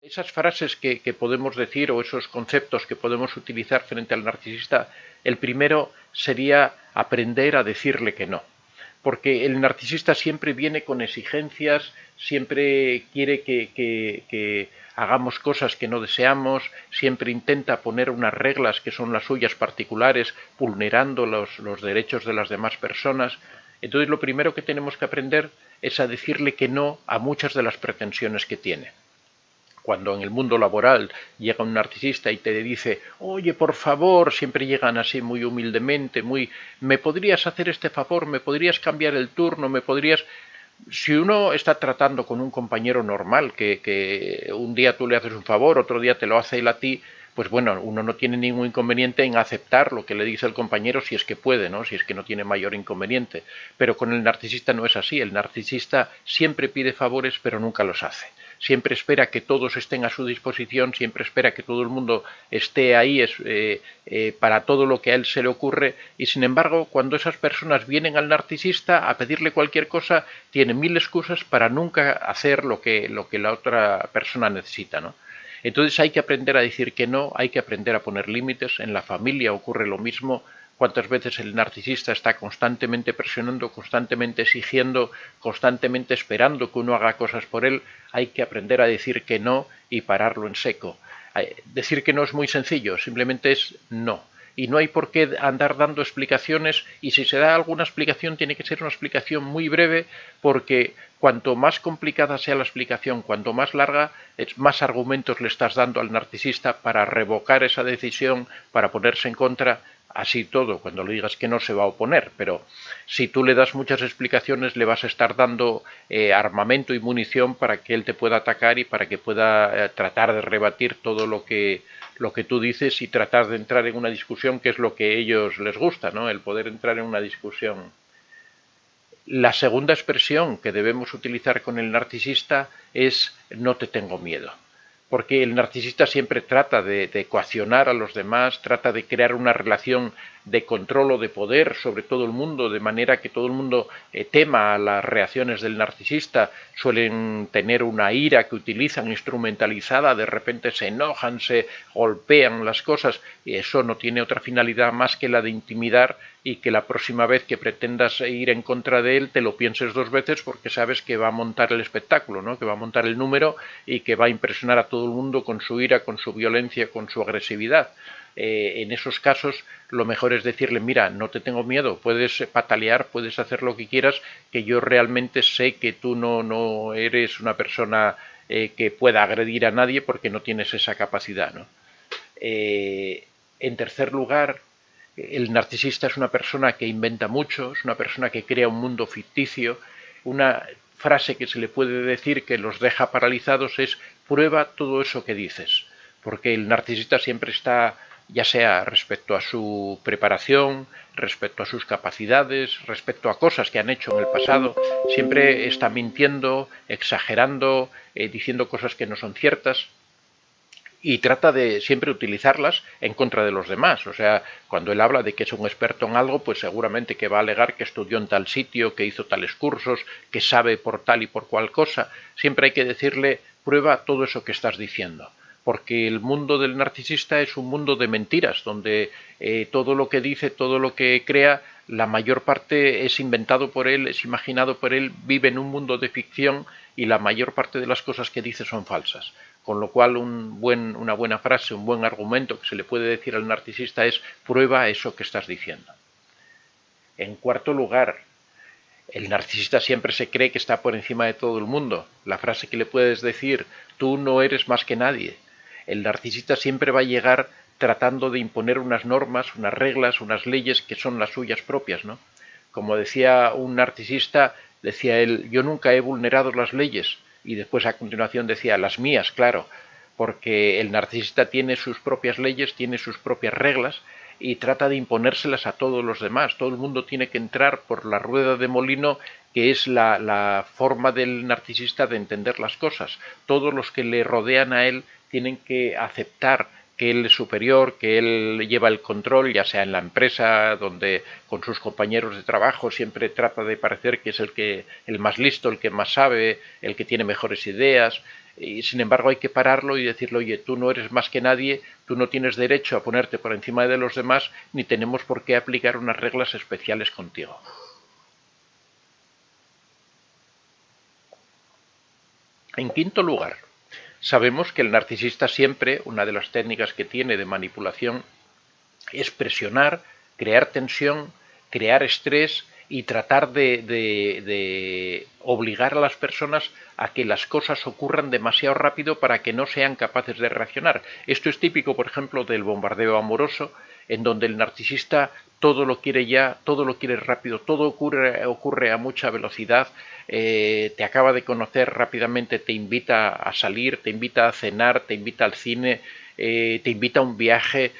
Esas frases que podemos decir o esos conceptos que podemos utilizar frente al narcisista, el primero sería aprender a decirle que no. Porque el narcisista siempre viene con exigencias, siempre quiere que hagamos cosas que no deseamos, siempre intenta poner unas reglas que son las suyas particulares, vulnerando los derechos de las demás personas. Entonces lo primero que tenemos que aprender es a decirle que no a muchas de las pretensiones que tiene. Cuando en el mundo laboral llega un narcisista y te dice, oye, por favor, siempre llegan así muy humildemente, ¿me podrías hacer este favor? ¿Me podrías cambiar el turno? ¿Me podrías...? Si uno está tratando con un compañero normal, que un día tú le haces un favor, otro día te lo hace él a ti, pues bueno, uno no tiene ningún inconveniente en aceptar lo que le dice el compañero si es que puede, ¿no? Si es que no tiene mayor inconveniente. Pero con el narcisista no es así. El narcisista siempre pide favores, pero nunca los hace. Siempre espera que todos estén a su disposición, siempre espera que todo el mundo esté ahí para todo lo que a él se le ocurre, y sin embargo, cuando esas personas vienen al narcisista a pedirle cualquier cosa, tiene mil excusas para nunca hacer lo que la otra persona necesita, ¿no? Entonces hay que aprender a decir que no, hay que aprender a poner límites. En la familia ocurre lo mismo. Cuántas veces el narcisista está constantemente presionando, constantemente exigiendo, constantemente esperando que uno haga cosas por él. Hay que aprender a decir que no y pararlo en seco. Decir que no es muy sencillo, simplemente es no. Y no hay por qué andar dando explicaciones, y si se da alguna explicación tiene que ser una explicación muy breve, porque cuanto más complicada sea la explicación, cuanto más larga, más argumentos le estás dando al narcisista para revocar esa decisión, para ponerse en contra. Así todo, cuando le digas que no se va a oponer, pero si tú le das muchas explicaciones le vas a estar dando armamento y munición para que él te pueda atacar y para que pueda tratar de rebatir todo lo que tú dices y tratar de entrar en una discusión, que es lo que a ellos les gusta, ¿no? El poder entrar en una discusión. La segunda expresión que debemos utilizar con el narcisista es no te tengo miedo, porque el narcisista siempre trata de coaccionar a los demás, trata de crear una relación de control o de poder sobre todo el mundo, de manera que todo el mundo tema a las reacciones del narcisista. Suelen tener una ira que utilizan instrumentalizada, de repente se enojan, se golpean las cosas, y eso no tiene otra finalidad más que la de intimidar, y que la próxima vez que pretendas ir en contra de él te lo pienses dos veces, porque sabes que va a montar el espectáculo, ¿no? Que va a montar el número y que va a impresionar a todo el mundo con su ira, con su violencia, con su agresividad. En esos casos lo mejor es decirle, mira, no te tengo miedo, puedes patalear, puedes hacer lo que quieras, que yo realmente sé que tú no eres una persona que pueda agredir a nadie, porque no tienes esa capacidad, ¿no? En tercer lugar, el narcisista es una persona que inventa mucho, es una persona que crea un mundo ficticio. Una frase que se le puede decir que los deja paralizados es: prueba todo eso que dices, porque el narcisista siempre está, ya sea respecto a su preparación, respecto a sus capacidades, respecto a cosas que han hecho en el pasado, siempre está mintiendo, exagerando, diciendo cosas que no son ciertas, y trata de siempre utilizarlas en contra de los demás. O sea, cuando él habla de que es un experto en algo, pues seguramente que va a alegar que estudió en tal sitio, que hizo tales cursos, que sabe por tal y por cual cosa. Siempre hay que decirle, prueba todo eso que estás diciendo, porque el mundo del narcisista es un mundo de mentiras, donde todo lo que dice, todo lo que crea, la mayor parte es inventado por él, es imaginado por él, vive en un mundo de ficción, y la mayor parte de las cosas que dice son falsas. Con lo cual una buena frase, un buen argumento que se le puede decir al narcisista es: prueba eso que estás diciendo. En cuarto lugar, el narcisista siempre se cree que está por encima de todo el mundo. La frase que le puedes decir: tú no eres más que nadie. El narcisista siempre va a llegar tratando de imponer unas normas, unas reglas, unas leyes que son las suyas propias, ¿no? Como decía un narcisista, decía él: yo nunca he vulnerado las leyes, y después a continuación decía: las mías, claro, porque el narcisista tiene sus propias leyes, tiene sus propias reglas, y trata de imponérselas a todos los demás. Todo el mundo tiene que entrar por la rueda de molino, que es la forma del narcisista de entender las cosas. Todos los que le rodean a él tienen que aceptar que él es superior, que él lleva el control, ya sea en la empresa, donde con sus compañeros de trabajo siempre trata de parecer que es el más listo, el que más sabe, el que tiene mejores ideas. Y sin embargo hay que pararlo y decirle, oye, tú no eres más que nadie, tú no tienes derecho a ponerte por encima de los demás, ni tenemos por qué aplicar unas reglas especiales contigo. En quinto lugar, sabemos que el narcisista siempre, una de las técnicas que tiene de manipulación, es presionar, crear tensión, crear estrés y tratar de obligar a las personas a que las cosas ocurran demasiado rápido para que no sean capaces de reaccionar. Esto es típico, por ejemplo, del bombardeo amoroso, en donde el narcisista todo lo quiere ya, todo lo quiere rápido, todo ocurre a mucha velocidad, te acaba de conocer rápidamente, te invita a salir, te invita a cenar, te invita al cine, te invita a un viaje,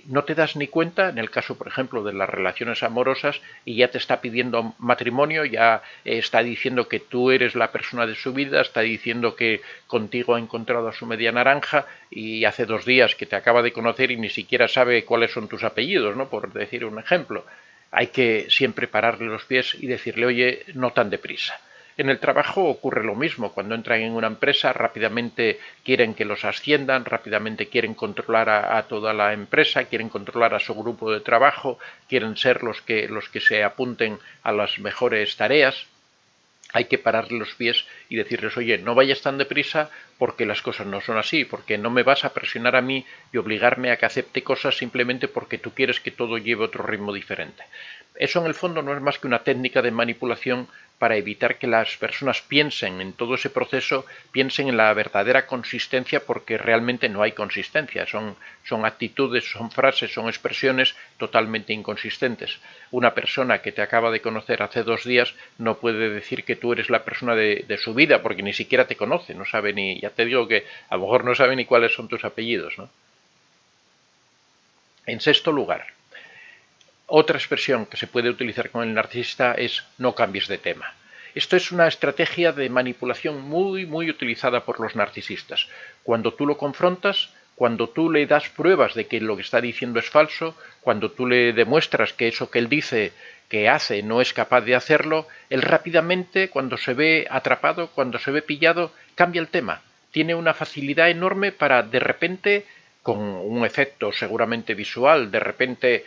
no te das ni cuenta, en el caso, por ejemplo, de las relaciones amorosas, y ya te está pidiendo matrimonio, ya está diciendo que tú eres la persona de su vida, está diciendo que contigo ha encontrado a su media naranja, y hace 2 días que te acaba de conocer y ni siquiera sabe cuáles son tus apellidos, ¿no? Por decir un ejemplo. Hay que siempre pararle los pies y decirle, oye, no tan deprisa. En el trabajo ocurre lo mismo. Cuando entran en una empresa, rápidamente quieren que los asciendan, rápidamente quieren controlar a toda la empresa, quieren controlar a su grupo de trabajo, quieren ser los que se apunten a las mejores tareas. Hay que pararle los pies y decirles, oye, no vayas tan deprisa porque las cosas no son así, porque no me vas a presionar a mí y obligarme a que acepte cosas simplemente porque tú quieres que todo lleve otro ritmo diferente. Eso en el fondo no es más que una técnica de manipulación para evitar que las personas piensen en todo ese proceso, piensen en la verdadera consistencia, porque realmente no hay consistencia, son actitudes, son frases, son expresiones totalmente inconsistentes. Una persona que te acaba de conocer hace 2 días no puede decir que tú eres la persona de su vida, porque ni siquiera te conoce, no sabe ni, ya te digo que a lo mejor no sabe ni cuáles son tus apellidos, ¿no? En sexto lugar, otra expresión que se puede utilizar con el narcisista es no cambies de tema. Esto es una estrategia de manipulación muy utilizada por los narcisistas. Cuando tú lo confrontas, cuando tú le das pruebas de que lo que está diciendo es falso, cuando tú le demuestras que eso que él dice que hace no es capaz de hacerlo, él rápidamente, cuando se ve atrapado, cuando se ve pillado, cambia el tema. Tiene una facilidad enorme para de repente, con un efecto seguramente visual, de repente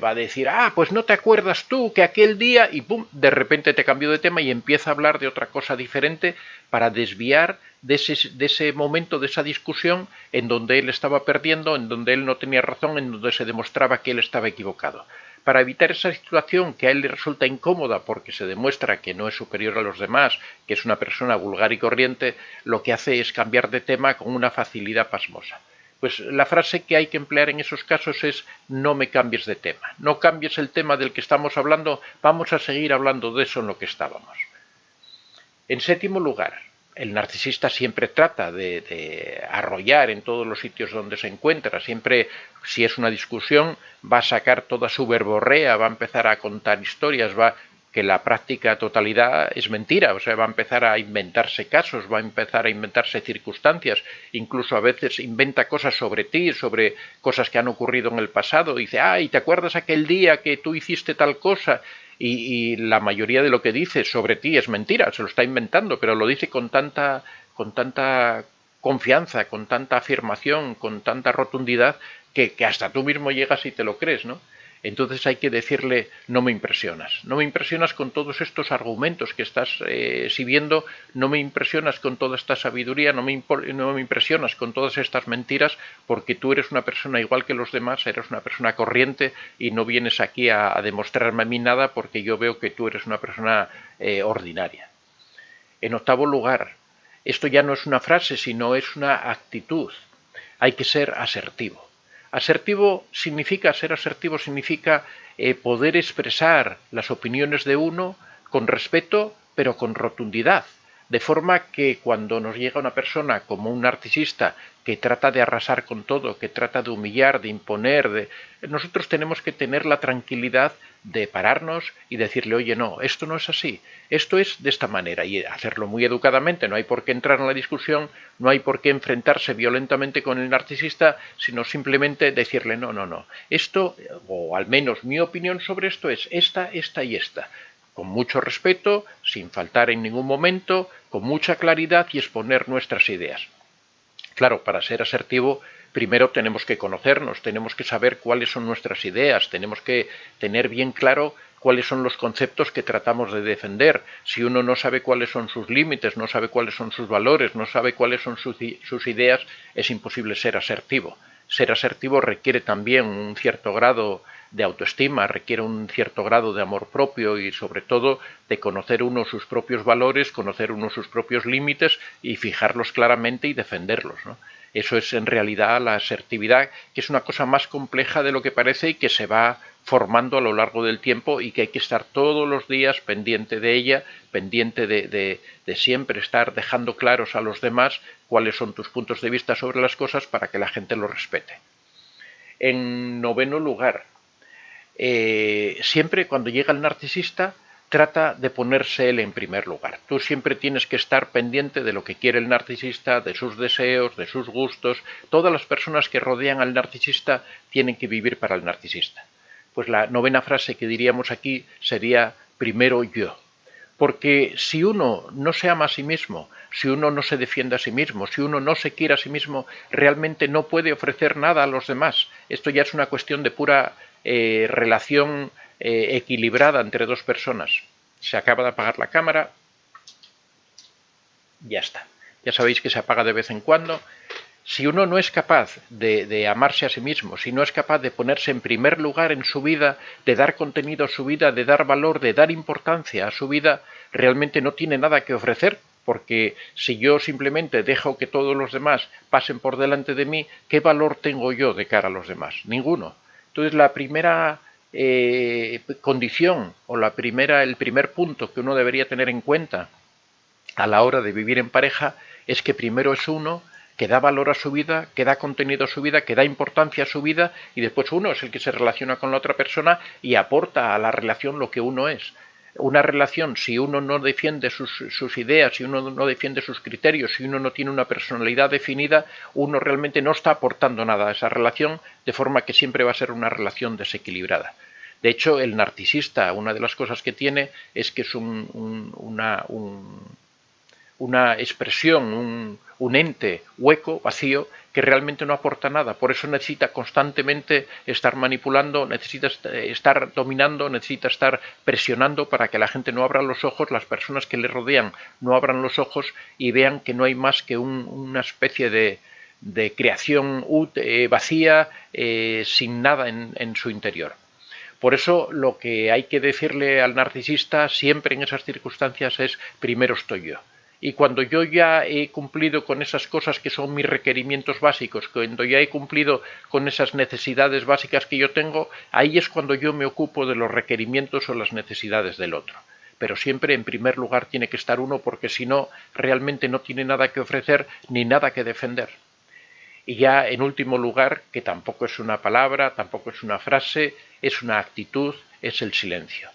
va a decir, pues no te acuerdas tú que aquel día, y pum, de repente te cambió de tema y empieza a hablar de otra cosa diferente para desviar de ese momento, de esa discusión en donde él estaba perdiendo, en donde él no tenía razón, en donde se demostraba que él estaba equivocado. Para evitar esa situación que a él le resulta incómoda porque se demuestra que no es superior a los demás, que es una persona vulgar y corriente, lo que hace es cambiar de tema con una facilidad pasmosa. Pues la frase que hay que emplear en esos casos es no me cambies de tema, no cambies el tema del que estamos hablando, vamos a seguir hablando de eso en lo que estábamos. En séptimo lugar, el narcisista siempre trata de arrollar en todos los sitios donde se encuentra, siempre, si es una discusión, va a sacar toda su verborrea, va a empezar a contar historias, que la práctica totalidad es mentira, o sea, va a empezar a inventarse casos, va a empezar a inventarse circunstancias, incluso a veces inventa cosas sobre ti, sobre cosas que han ocurrido en el pasado, dice, ¿y te acuerdas aquel día que tú hiciste tal cosa? Y la mayoría de lo que dice sobre ti es mentira, se lo está inventando, pero lo dice con tanta confianza, con tanta afirmación, con tanta rotundidad, que hasta tú mismo llegas y te lo crees, ¿no? Entonces hay que decirle, no me impresionas con todos estos argumentos que estás exhibiendo, no me impresionas con toda esta sabiduría, no me impresionas con todas estas mentiras, porque tú eres una persona igual que los demás, eres una persona corriente y no vienes aquí a demostrarme a mí nada porque yo veo que tú eres una persona ordinaria. En octavo lugar, esto ya no es una frase, sino es una actitud. Hay que ser asertivo. Ser asertivo significa poder expresar las opiniones de uno con respeto, pero con rotundidad. De forma que cuando nos llega una persona como un narcisista que trata de arrasar con todo, que trata de humillar, de imponer, nosotros tenemos que tener la tranquilidad de pararnos y decirle, oye, no, esto no es así, esto es de esta manera, y hacerlo muy educadamente. No hay por qué entrar en la discusión, no hay por qué enfrentarse violentamente con el narcisista, sino simplemente decirle, no, no, no, esto, o al menos mi opinión sobre esto es esta, esta y esta, con mucho respeto, sin faltar en ningún momento, con mucha claridad y exponer nuestras ideas. Claro, para ser asertivo, primero tenemos que conocernos, tenemos que saber cuáles son nuestras ideas, tenemos que tener bien claro cuáles son los conceptos que tratamos de defender. Si uno no sabe cuáles son sus límites, no sabe cuáles son sus valores, no sabe cuáles son sus ideas, es imposible ser asertivo. Ser asertivo requiere también un cierto grado de autoestima, requiere un cierto grado de amor propio y sobre todo de conocer uno sus propios valores, conocer uno sus propios límites y fijarlos claramente y defenderlos, ¿no? Eso es en realidad la asertividad, que es una cosa más compleja de lo que parece y que se va formando a lo largo del tiempo y que hay que estar todos los días pendiente de ella, pendiente de siempre estar dejando claros a los demás cuáles son tus puntos de vista sobre las cosas para que la gente los respete. En noveno lugar, siempre cuando llega el narcisista trata de ponerse él en primer lugar. Tú siempre tienes que estar pendiente de lo que quiere el narcisista, de sus deseos, de sus gustos. Todas las personas que rodean al narcisista tienen que vivir para el narcisista. Pues la novena frase que diríamos aquí sería primero yo. Porque si uno no se ama a sí mismo, si uno no se defiende a sí mismo, si uno no se quiere a sí mismo, realmente no puede ofrecer nada a los demás. Esto ya es una cuestión de pura relación equilibrada entre dos personas. Se acaba de apagar la cámara, ya está. Ya sabéis que se apaga de vez en cuando. Si uno no es capaz de amarse a sí mismo, si no es capaz de ponerse en primer lugar en su vida, de dar contenido a su vida, de dar valor, de dar importancia a su vida, realmente no tiene nada que ofrecer, porque si yo simplemente dejo que todos los demás pasen por delante de mí, ¿qué valor tengo yo de cara a los demás? Ninguno. Entonces la primera condición o el primer punto que uno debería tener en cuenta a la hora de vivir en pareja es que primero es uno que da valor a su vida, que da contenido a su vida, que da importancia a su vida, y después uno es el que se relaciona con la otra persona y aporta a la relación lo que uno es. Una relación, si uno no defiende sus ideas, si uno no defiende sus criterios, si uno no tiene una personalidad definida, uno realmente no está aportando nada a esa relación, de forma que siempre va a ser una relación desequilibrada. De hecho, el narcisista, una de las cosas que tiene es que es una expresión, un ente hueco, vacío, que realmente no aporta nada. Por eso necesita constantemente estar manipulando, necesita estar dominando, necesita estar presionando para que la gente no abra los ojos, las personas que le rodean no abran los ojos y vean que no hay más que una especie de creación vacía, sin nada en su interior. Por eso lo que hay que decirle al narcisista siempre en esas circunstancias es primero estoy yo. Y cuando yo ya he cumplido con esas cosas que son mis requerimientos básicos, cuando ya he cumplido con esas necesidades básicas que yo tengo, ahí es cuando yo me ocupo de los requerimientos o las necesidades del otro. Pero siempre en primer lugar tiene que estar uno, porque si no, realmente no tiene nada que ofrecer ni nada que defender. Y ya en último lugar, que tampoco es una palabra, tampoco es una frase, es una actitud, es el silencio.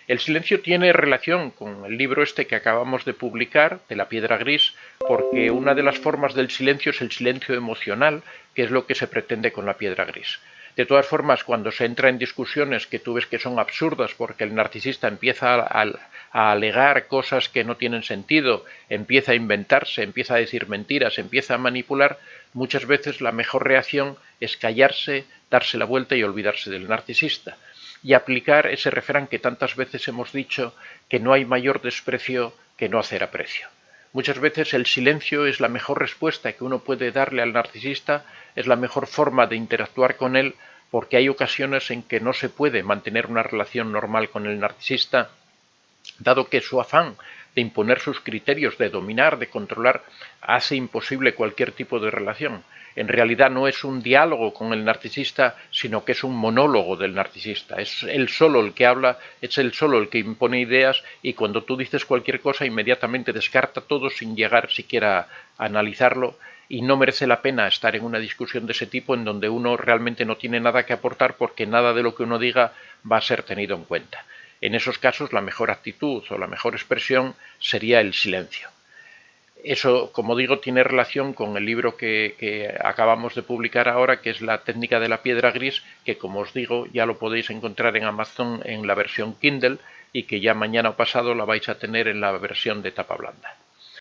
El silencio tiene relación con el libro este que acabamos de publicar, de La piedra gris, porque una de las formas del silencio es el silencio emocional, que es lo que se pretende con la piedra gris. De todas formas, cuando se entra en discusiones que tú ves que son absurdas porque el narcisista empieza a alegar cosas que no tienen sentido, empieza a inventarse, empieza a decir mentiras, empieza a manipular, muchas veces la mejor reacción es callarse, darse la vuelta y olvidarse del narcisista. Y aplicar ese refrán que tantas veces hemos dicho, que no hay mayor desprecio que no hacer aprecio. Muchas veces el silencio es la mejor respuesta que uno puede darle al narcisista, es la mejor forma de interactuar con él, porque hay ocasiones en que no se puede mantener una relación normal con el narcisista, dado que su afán de imponer sus criterios, de dominar, de controlar, hace imposible cualquier tipo de relación. En realidad no es un diálogo con el narcisista, sino que es un monólogo del narcisista. Es él solo el que habla, es él solo el que impone ideas, y cuando tú dices cualquier cosa inmediatamente descarta todo sin llegar siquiera a analizarlo, y no merece la pena estar en una discusión de ese tipo en donde uno realmente no tiene nada que aportar, porque nada de lo que uno diga va a ser tenido en cuenta. En esos casos la mejor actitud o la mejor expresión sería el silencio. Eso, como digo, tiene relación con el libro que acabamos de publicar ahora, que es La técnica de la piedra gris, que, como os digo, ya lo podéis encontrar en Amazon en la versión Kindle, y que ya mañana o pasado la vais a tener en la versión de tapa blanda.